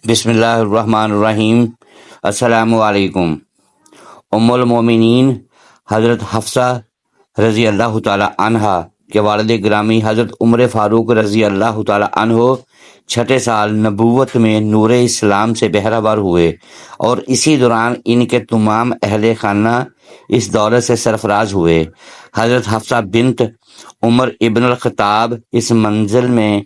بسم اللہ الرحمن الرحیم۔ السلام علیکم۔ ام المومنین حضرت حفصہ رضی اللہ تعالی عنہا کے والد گرامی حضرت عمر فاروق رضی اللہ تعالی عنہ چھٹے سال نبوت میں نور اسلام سے بہرہ ہوئے، اور اسی دوران ان کے تمام اہل خانہ اس دولت سے سرفراز ہوئے۔ حضرت حفصہ بنت عمر ابن الخطاب اس منزل میں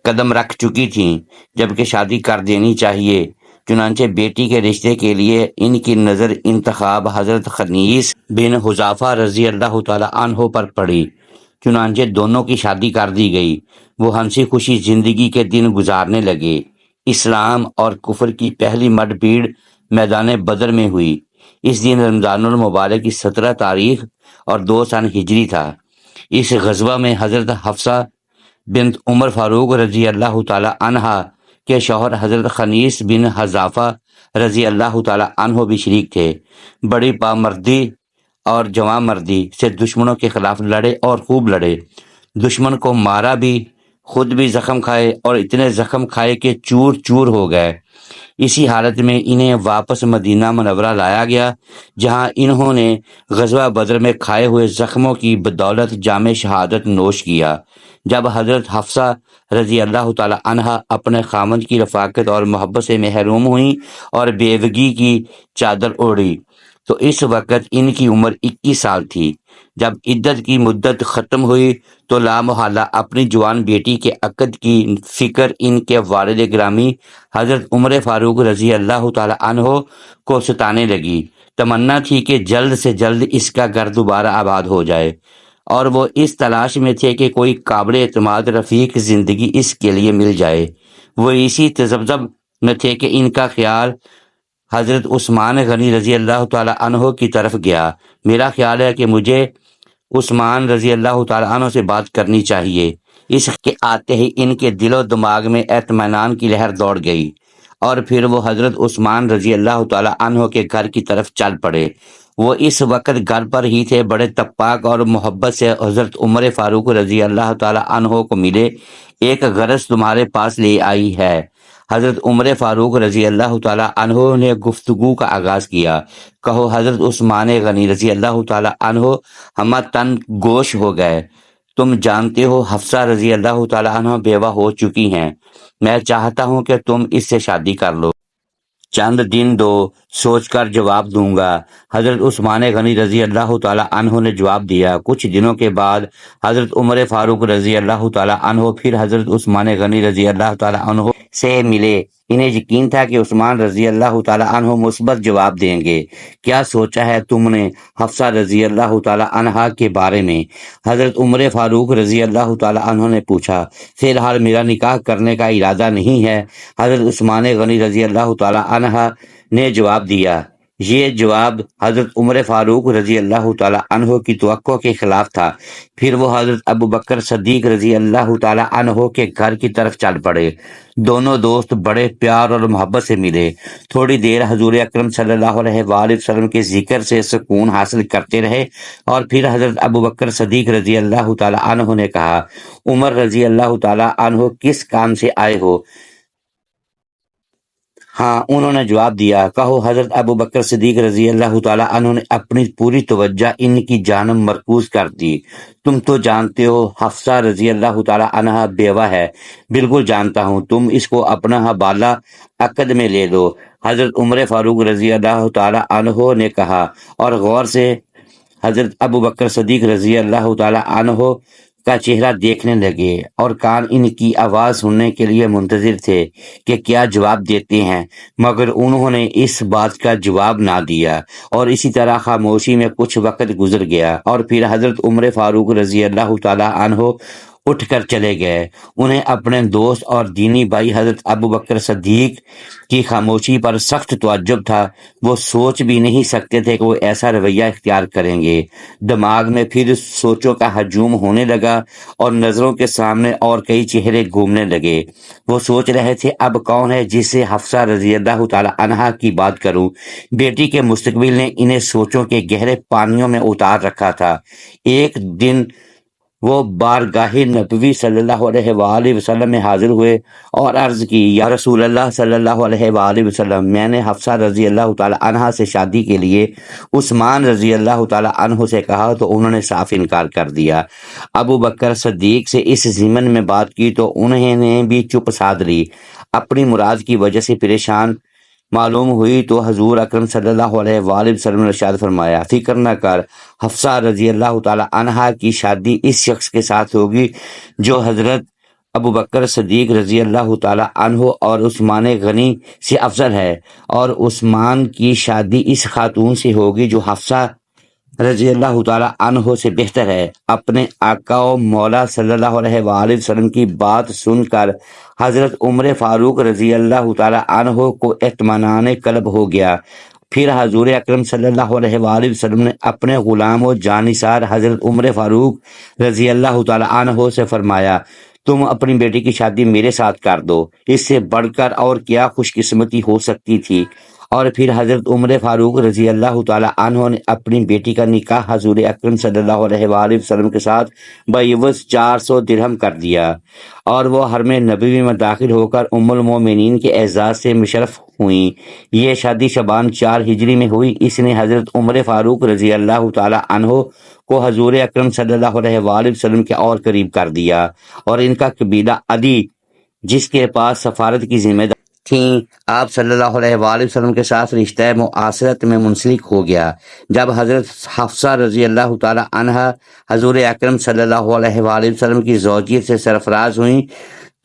قدم رکھ چکی تھیں جبکہ شادی کر دینی چاہیے، چنانچہ بیٹی کے رشتے کے لیے ان کی نظر انتخاب حضرت خنیس بن حذافہ رضی اللہ تعالی عنہ پر پڑی، چنانچہ دونوں کی شادی کر دی گئی۔ وہ ہنسی خوشی زندگی کے دن گزارنے لگے۔ اسلام اور کفر کی پہلی مڈ بھیڑ میدان بدر میں ہوئی۔ اس دن رمضان المبارک کی 17 تاریخ اور 2 سن ہجری تھا۔ اس غزوہ میں حضرت حفصہ بنت عمر فاروق رضی اللہ تعالی عنہا کے شوہر حضرت خنیس بن حذافہ رضی اللہ تعالی عنہ بھی شریک تھے۔ بڑی پامردی اور جواں مردی سے دشمنوں کے خلاف لڑے اور خوب لڑے، دشمن کو مارا بھی، خود بھی زخم کھائے اور اتنے زخم کھائے کہ چور چور ہو گئے۔ اسی حالت میں انہیں واپس مدینہ منورہ لایا گیا، جہاں انہوں نے غزوہ بدر میں کھائے ہوئے زخموں کی بدولت جام شہادت نوش کیا۔ جب حضرت حفصہ رضی اللہ تعالی عنہا اپنے خاوند کی رفاقت اور محبت سے محروم ہوئیں اور بیوگی کی چادر اوڑھی تو اس وقت ان کی عمر 21 سال تھی۔ جب عدت کی مدت ختم ہوئی تو لامحالہ اپنی جوان بیٹی کے عقد کی فکر ان کے والد گرامی حضرت عمر فاروق رضی اللہ تعالی عنہ کو ستانے لگی۔ تمنا تھی کہ جلد سے جلد اس کا گھر دوبارہ آباد ہو جائے، اور وہ اس تلاش میں تھے کہ کوئی قابل اعتماد رفیق زندگی اس کے لیے مل جائے۔ وہ اسی تذبذب میں تھے کہ ان کا خیال حضرت عثمان غنی رضی اللہ تعالی عنہ کی طرف گیا۔ میرا خیال ہے کہ مجھے عثمان رضی اللہ تعالی عنہ سے بات کرنی چاہیے۔ اس کے آتے ہی ان کے دل و دماغ میں اطمینان کی لہر دوڑ گئی، اور پھر وہ حضرت عثمان رضی اللہ تعالی عنہ کے گھر کی طرف چل پڑے۔ وہ اس وقت گھر پر ہی تھے، بڑے تپاک اور محبت سے حضرت عمر فاروق رضی اللہ تعالی عنہ کو ملے۔ ایک غرض تمہارے پاس لے آئی ہے۔ حضرت عمر فاروق رضی اللہ تعالی عنہ نے گفتگو کا آغاز کیا۔ کہو حضرت عثمان غنی رضی اللہ تعالی عنہ، ہم تن گوش ہو گئے۔ تم جانتے ہو حفصہ رضی اللہ تعالی عنہ بیوہ ہو چکی ہیں۔ میں چاہتا ہوں کہ تم اس سے شادی کر لو۔ چند دن دو، سوچ کر جواب دوں گا۔ حضرت عثمان غنی رضی اللہ تعالی عنہ نے جواب دیا۔ کچھ دنوں کے بعد حضرت عمر فاروق رضی اللہ تعالی عنہ پھر حضرت عثمان غنی رضی اللہ تعالی عنہ سے ملے۔ انہیں یقین تھا کہ عثمان رضی اللہ تعالی عنہ مثبت جواب دیں گے۔ کیا سوچا ہے تم نے حفصہ رضی اللہ تعالی عنہا کے بارے میں؟ حضرت عمر فاروق رضی اللہ تعالی عنہ نے پوچھا۔ فی الحال میرا نکاح کرنے کا ارادہ نہیں ہے، حضرت عثمان غنی رضی اللہ تعالی عنہ نے جواب دیا۔ یہ جواب حضرت عمر فاروق رضی اللہ تعالی عنہ کی توقع کے خلاف تھا۔ پھر وہ حضرت ابوبکر صدیق رضی اللہ تعالی عنہ کے گھر کی طرف چل پڑے۔ دونوں دوست بڑے پیار اور محبت سے ملے۔ تھوڑی دیر حضور اکرم صلی اللہ علیہ وآلہ وسلم کے ذکر سے سکون حاصل کرتے رہے، اور پھر حضرت ابوبکر صدیق رضی اللہ تعالی عنہ نے کہا، عمر رضی اللہ تعالی عنہ کس کام سے آئے ہو؟ ہاں، انہوں نے جواب دیا۔ کہو حضرت ابوبکر صدیق رضی اللہ تعالی عنہ نے اپنی پوری توجہ ان کی جانب مرکوز کر دی۔ تم تو جانتے ہو حفصہ رضی اللہ تعالی عنہ بیوہ ہے۔ بالکل جانتا ہوں، تم اس کو اپنا حوالہ عقد میں لے لو، حضرت عمر فاروق رضی اللہ تعالی عنہ نے کہا، اور غور سے حضرت ابوبکر صدیق رضی اللہ تعالی عنہ کا چہرہ دیکھنے لگے، اور کان ان کی آواز سننے کے لیے منتظر تھے کہ کیا جواب دیتے ہیں، مگر انہوں نے اس بات کا جواب نہ دیا، اور اسی طرح خاموشی میں کچھ وقت گزر گیا، اور پھر حضرت عمر فاروق رضی اللہ تعالی عنہ اٹھ کر چلے گئے۔ انہیں اپنے دوست اور دینی بھائی حضرت ابوبکر صدیق کی خاموشی پر سخت تعجب تھا۔ وہ سوچ بھی نہیں سکتے تھے کہ وہ ایسا رویہ اختیار کریں گے۔ دماغ میں پھر سوچوں کا ہجوم ہونے لگا، اور نظروں کے سامنے اور کئی چہرے گھومنے لگے۔ وہ سوچ رہے تھے، اب کون ہے جس سے حفصہ رضی اللہ تعالی عنہا کی بات کروں؟ بیٹی کے مستقبل نے انہیں سوچوں کے گہرے پانیوں میں اتار رکھا تھا۔ ایک دن وہ بارگاہ نبوی صلی اللہ علیہ وآلہ وسلم میں حاضر ہوئے اور عرض کی، یا رسول اللہ صلی اللہ علیہ وآلہ وسلم، میں نے حفصہ رضی اللہ تعالی عنہ سے شادی کے لیے عثمان رضی اللہ تعالی عنہ سے کہا تو انہوں نے صاف انکار کر دیا۔ ابو بکر صدیق سے اس ضمن میں بات کی تو انہوں نے بھی چپ سادھ لی۔ اپنی مراد کی وجہ سے پریشان معلوم ہوئی تو حضور اکرم صلی اللہ علیہ وآلہ وسلم نے ارشاد فرمایا، فکر نہ کر، حفصہ رضی اللہ تعالی عنہا کی شادی اس شخص کے ساتھ ہوگی جو حضرت ابو بکر صدیق رضی اللہ تعالی عنہ اور عثمان غنی سے افضل ہے، اور عثمان کی شادی اس خاتون سے ہوگی جو حفصہ رضی اللہ تعالی عنہ سے بہتر ہے۔ اپنے آقا و مولا صلی اللہ علیہ وآلہ وسلم کی بات سن کر حضرت عمر فاروق رضی اللہ تعالی عنہ کو اطمینان قلب ہو گیا۔ پھر حضور اکرم صلی اللہ علیہ وآلہ وسلم نے اپنے غلام و جانثار حضرت عمر فاروق رضی اللہ تعالی عنہ سے فرمایا، تم اپنی بیٹی کی شادی میرے ساتھ کر دو، اس سے بڑھ کر اور کیا خوش قسمتی ہو سکتی تھی۔ اور پھر حضرت عمر فاروق رضی اللہ تعالی عنہ نے اپنی بیٹی کا نکاح حضور اکرم صلی اللہ علیہ وآلہ وسلم کے ساتھ بعوض 400 درہم کر دیا، اور وہ حرم نبوی میں داخل ہو کر ام المومنین کے اعزاز سے مشرف ہوئیں۔ یہ شادی شعبان 4 ہجری میں ہوئی۔ اس نے حضرت عمر فاروق رضی اللہ تعالی عنہ کو حضور اکرم صلی اللہ علیہ وآلہ وسلم کے اور قریب کر دیا، اور ان کا قبیلہ عدی، جس کے پاس سفارت کی ذمہ داری تھیں، آپ صلی اللہ علیہ وآلہ وسلم کے ساتھ رشتہ معاشرت میں منسلک ہو گیا۔ جب حضرت حفصہ رضی اللہ تعالی عنہ حضور اکرم صلی اللہ علیہ وآلہ وسلم کی زوجیت سے سرفراز ہوئیں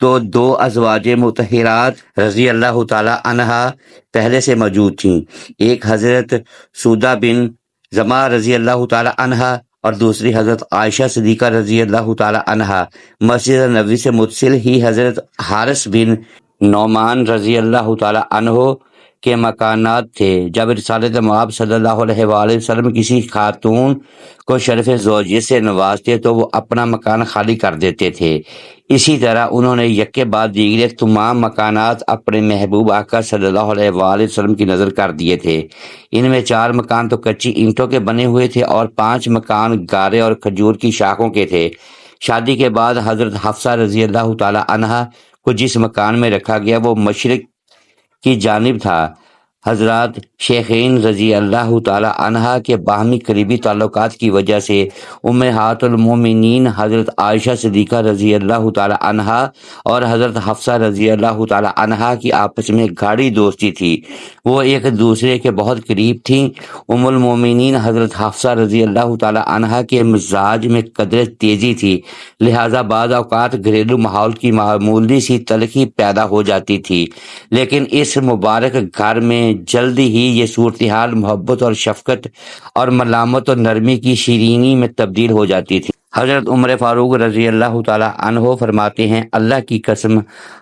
تو 2 ازواج مطہرات رضی اللہ تعالی عنہ پہلے سے موجود تھیں۔ ایک حضرت سودہ بن زمع رضی اللہ تعالی عنہ اور دوسری حضرت عائشہ صدیقہ رضی اللہ تعالی عنہ۔ مسجد نبوی سے متصل ہی حضرت حارث بن نعمان رضی اللہ تعالی عنہ کے مکانات تھے۔ جب رسالت مآب صلی اللہ علیہ وآلہ وسلم کسی خاتون کو شرف زوجیت سے نوازتے تو وہ اپنا مکان خالی کر دیتے تھے۔ اسی طرح انہوں نے یک کے بعد دیگر تمام مکانات اپنے محبوب آقا صلی اللہ علیہ وآلہ وسلم کی نظر کر دیے تھے۔ ان میں 4 مکان تو کچی اینٹوں کے بنے ہوئے تھے اور 5 مکان گارے اور کھجور کی شاخوں کے تھے۔ شادی کے بعد حضرت حفصہ رضی اللہ تعالی عنہ کو جس مکان میں رکھا گیا وہ مشرق کی جانب تھا۔ حضرات شیخین رضی اللہ تعالی عنہ کے باہمی قریبی تعلقات کی وجہ سے امہات المومنین حضرت عائشہ صدیقہ رضی اللہ تعالی عنہ اور حضرت حفصہ رضی اللہ تعالی عنہ کی آپس میں گاڑھی دوستی تھی، وہ ایک دوسرے کے بہت قریب تھیں۔ ام المومنین حضرت حفصہ رضی اللہ تعالی عنہ کے مزاج میں قدر تیزی تھی، لہٰذا بعض اوقات گھریلو ماحول کی معمولی سی تلخی پیدا ہو جاتی تھی، لیکن اس مبارک گھر میں جلدی ہی یہ صورتحال محبت اور شفقت اور ملامت اور نرمی کی شیرینی میں تبدیل ہو جاتی تھی۔ حضرت عمر فاروق رضی اللہ تعالی عنہ فرماتے ہیں، اللہ کی قسم،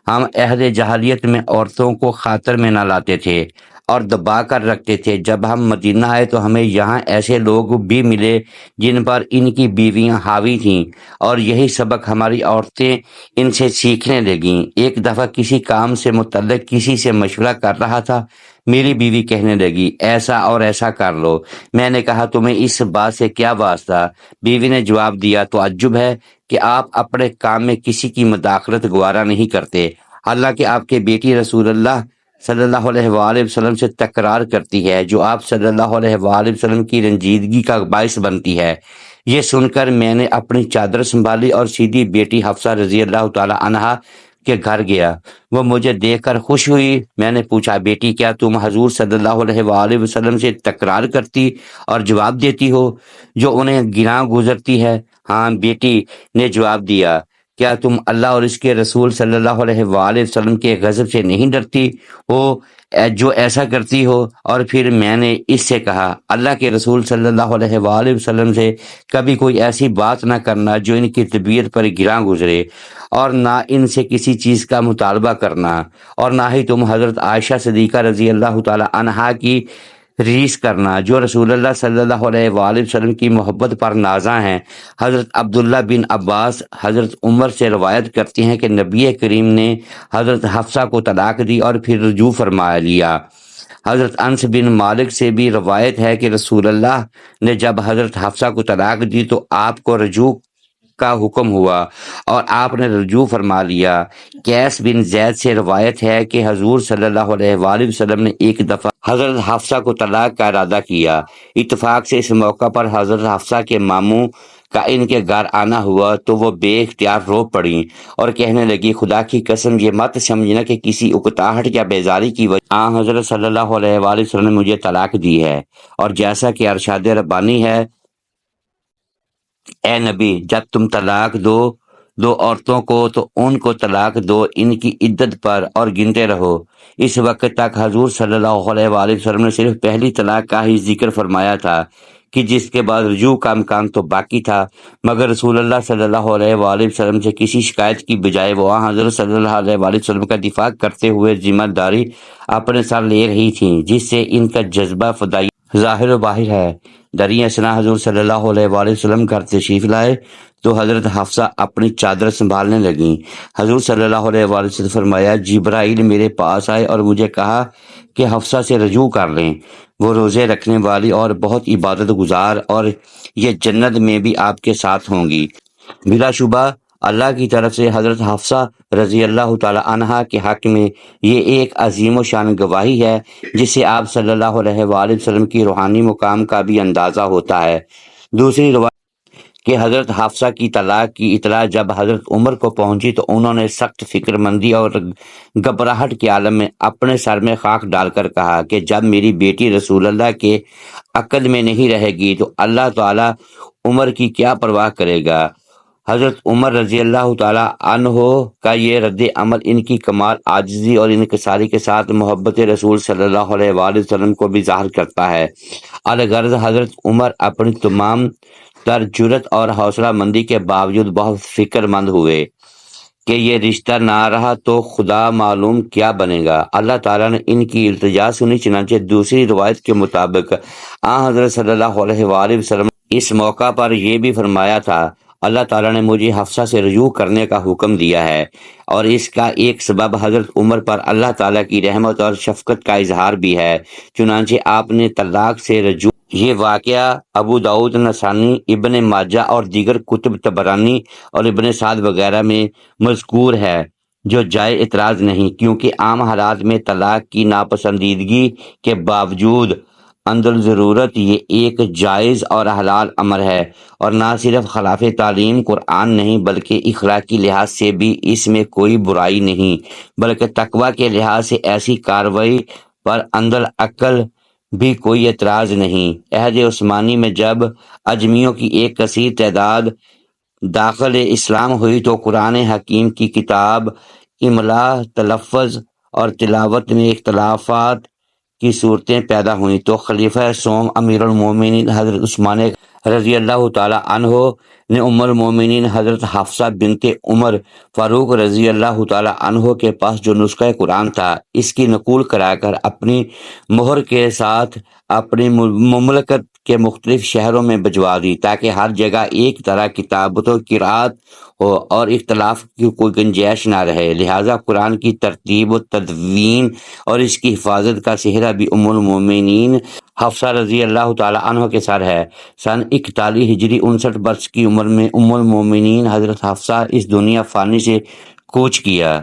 ہم عہد جاہلیت میں عورتوں کو خاطر میں نہ لاتے تھے اور دبا کر رکھتے تھے۔ جب ہم مدینہ آئے تو ہمیں یہاں ایسے لوگ بھی ملے جن پر ان کی بیویاں حاوی تھیں، اور یہی سبق ہماری عورتیں ان سے سیکھنے لگیں۔ ایک دفعہ کسی کام سے متعلق کسی سے مشورہ کر رہا تھا، میری بیوی کہنے لگی، ایسا اور ایسا کر لو۔ میں نے کہا، تمہیں اس بات سے کیا واسطہ؟ بیوی نے جواب دیا، تعجب ہے کہ آپ اپنے کام میں کسی کی مداخلت گوارا نہیں کرتے، حالانکہ آپ کے بیٹی رسول اللہ صلی اللہ علیہ وآلہ وسلم سے تکرار کرتی ہے، جو آپ صلی اللہ علیہ وآلہ وسلم کی رنجیدگی کا باعث بنتی ہے۔ یہ سن کر میں نے اپنی چادر سنبھالی اور سیدھی بیٹی حفصہ رضی اللہ تعالی عنہا کے گھر گیا۔ وہ مجھے دیکھ کر خوش ہوئی۔ میں نے پوچھا، بیٹی کیا تم حضور صلی اللہ علیہ وآلہ وسلم سے تکرار کرتی اور جواب دیتی ہو جو انہیں گراں گزرتی ہے؟ ہاں، بیٹی نے جواب دیا۔ کیا تم اللہ اور اس کے رسول صلی اللہ علیہ وآلہ وسلم کے غضب سے نہیں ڈرتی ہو جو ایسا کرتی ہو؟ اور پھر میں نے اس سے کہا، اللہ کے رسول صلی اللہ علیہ وآلہ وسلم سے کبھی کوئی ایسی بات نہ کرنا جو ان کی طبیعت پر گراں گزرے، اور نہ ان سے کسی چیز کا مطالبہ کرنا، اور نہ ہی تم حضرت عائشہ صدیقہ رضی اللہ تعالی عنہا کی ریس کرنا جو رسول اللہ صلی اللہ علیہ وآلہ وسلم کی محبت پر نازاں ہیں۔ حضرت عبداللہ بن عباس حضرت عمر سے روایت کرتے ہیں کہ نبی کریم نے حضرت حفصہ کو طلاق دی اور پھر رجوع فرما لیا۔ حضرت انس بن مالک سے بھی روایت ہے کہ رسول اللہ نے جب حضرت حفصہ کو طلاق دی تو آپ کو رجوع کا حکم ہوا اور آپ نے رجوع فرما لیا۔ قیس بن زید سے روایت ہے کہ حضور صلی اللہ علیہ وآلہ وسلم نے ایک دفعہ حضرت حفصہ کو طلاق کا ارادہ کیا۔ اتفاق سے اس موقع پر حضرت حفصہ کے ماموں کا ان کے گھر آنا ہوا تو وہ بے اختیار رو پڑیں اور کہنے لگی، خدا کی قسم یہ مت سمجھنا کہ کسی اکتاہٹ یا بیزاری کی وجہ حضرت صلی اللہ علیہ وآلہ وسلم نے مجھے طلاق دی ہے، اور جیسا کہ ارشاد ربانی ہے، اے نبی جب تم طلاق دو عورتوں کو تو ان کو طلاق دو ان کی عدت پر اور گنتے رہو۔ اس وقت تک حضور صلی اللہ علیہ وآلہ وسلم نے صرف پہلی طلاق کا ہی ذکر فرمایا تھا کہ جس کے بعد رجوع کا امکان تو باقی تھا، مگر رسول اللہ صلی اللہ علیہ وآلہ وسلم سے کسی شکایت کی بجائے وہ حضرت صلی اللہ علیہ وآلہ وسلم کا دفاع کرتے ہوئے ذمہ داری اپنے سر لے رہی تھیں، جس سے ان کا جذبہ فدائی ظاہر و باہر ہے۔ دریں اثنا حضور صلی اللہ علیہ وآلہ وسلم گھر تشریف لائے تو حضرت حفصہ اپنی چادر سنبھالنے لگیں۔ حضور صلی اللہ علیہ وآلہ وسلم فرمایا، جبرائیل میرے پاس آئے اور مجھے کہا کہ حفصہ سے رجوع کر لیں، وہ روزے رکھنے والی اور بہت عبادت گزار، اور یہ جنت میں بھی آپ کے ساتھ ہوں گی۔ بلا شبہ اللہ کی طرف سے حضرت حفصہ رضی اللہ تعالی عنہا کے حق میں یہ ایک عظیم و شان گواہی ہے جس سے آپ صلی اللہ علیہ وآلہ وسلم کی روحانی مقام کا بھی اندازہ ہوتا ہے۔ دوسری روایت کہ حضرت حفصہ کی طلاق کی اطلاع جب حضرت عمر کو پہنچی تو انہوں نے سخت فکر مندی اور گھبراہٹ کے عالم میں اپنے سر میں خاک ڈال کر کہا کہ جب میری بیٹی رسول اللہ کے عقد میں نہیں رہے گی تو اللہ تعالیٰ عمر کی کیا پرواہ کرے گا۔ حضرت عمر رضی اللہ تعالیٰ عنہ کا یہ رد عمل ان کی کمال عاجزی اور انکساری کے ساتھ محبت رسول صلی اللہ علیہ وآلہ وسلم کو بھی ظاہر کرتا ہے۔ الغرض حضرت عمر اپنی تمام تر جرت اور حوصلہ مندی کے باوجود بہت فکر مند ہوئے کہ یہ رشتہ نہ رہا تو خدا معلوم کیا بنے گا۔ اللہ تعالیٰ نے ان کی التجا سنی، چنانچہ دوسری روایت کے مطابق حضرت صلی اللہ علیہ وآلہ وسلم اس موقع پر یہ بھی فرمایا تھا، اللہ تعالیٰ نے مجھے حفصہ سے رجوع کرنے کا حکم دیا ہے، اور اس کا ایک سبب حضرت عمر پر اللہ تعالیٰ کی رحمت اور شفقت کا اظہار بھی ہے، چنانچہ آپ نے طلاق سے رجوع۔ یہ واقعہ ابو داؤد، نسائی، ابن ماجہ اور دیگر کتب طبرانی اور ابن سعد وغیرہ میں مذکور ہے، جو جائے اعتراض نہیں، کیونکہ عام حالات میں طلاق کی ناپسندیدگی کے باوجود اندر ضرورت یہ ایک جائز اور حلال امر ہے، اور نہ صرف خلاف تعلیم قرآن نہیں بلکہ اخلاقی لحاظ سے بھی اس میں کوئی برائی نہیں، بلکہ تقوی کے لحاظ سے ایسی کارروائی پر اندر عقل بھی کوئی اعتراض نہیں۔ عہد عثمانی میں جب اجمیوں کی ایک کثیر تعداد داخل اسلام ہوئی تو قرآن حکیم کی کتاب املا، تلفظ اور تلاوت میں اختلافات کی صورتیں پیدا ہوئیں تو خلیفہ سوم امیر المومنین حضرت عثمان رضی اللہ تعالی عنہ نے ام المومنین حضرت حفصہ بنت عمر فاروق رضی اللہ تعالی عنہ کے پاس جو نسخہ قرآن تھا اس کی نقول کرا کر اپنی مہر کے ساتھ اپنی مملکت کے مختلف شہروں میں بھجوا دی تاکہ ہر جگہ ایک طرح کتابت و قرات ہو اور اختلاف کی کوئی گنجائش نہ رہے، لہٰذا قرآن کی ترتیب و تدوین اور اس کی حفاظت کا سہرا بھی ام المومنین حفصہ رضی اللہ تعالی عنہ کے سر ہے۔ سن 41 ہجری 59 برس کی عمر میں ام المومنین حضرت حفصہ اس دنیا فانی سے کوچ کیا۔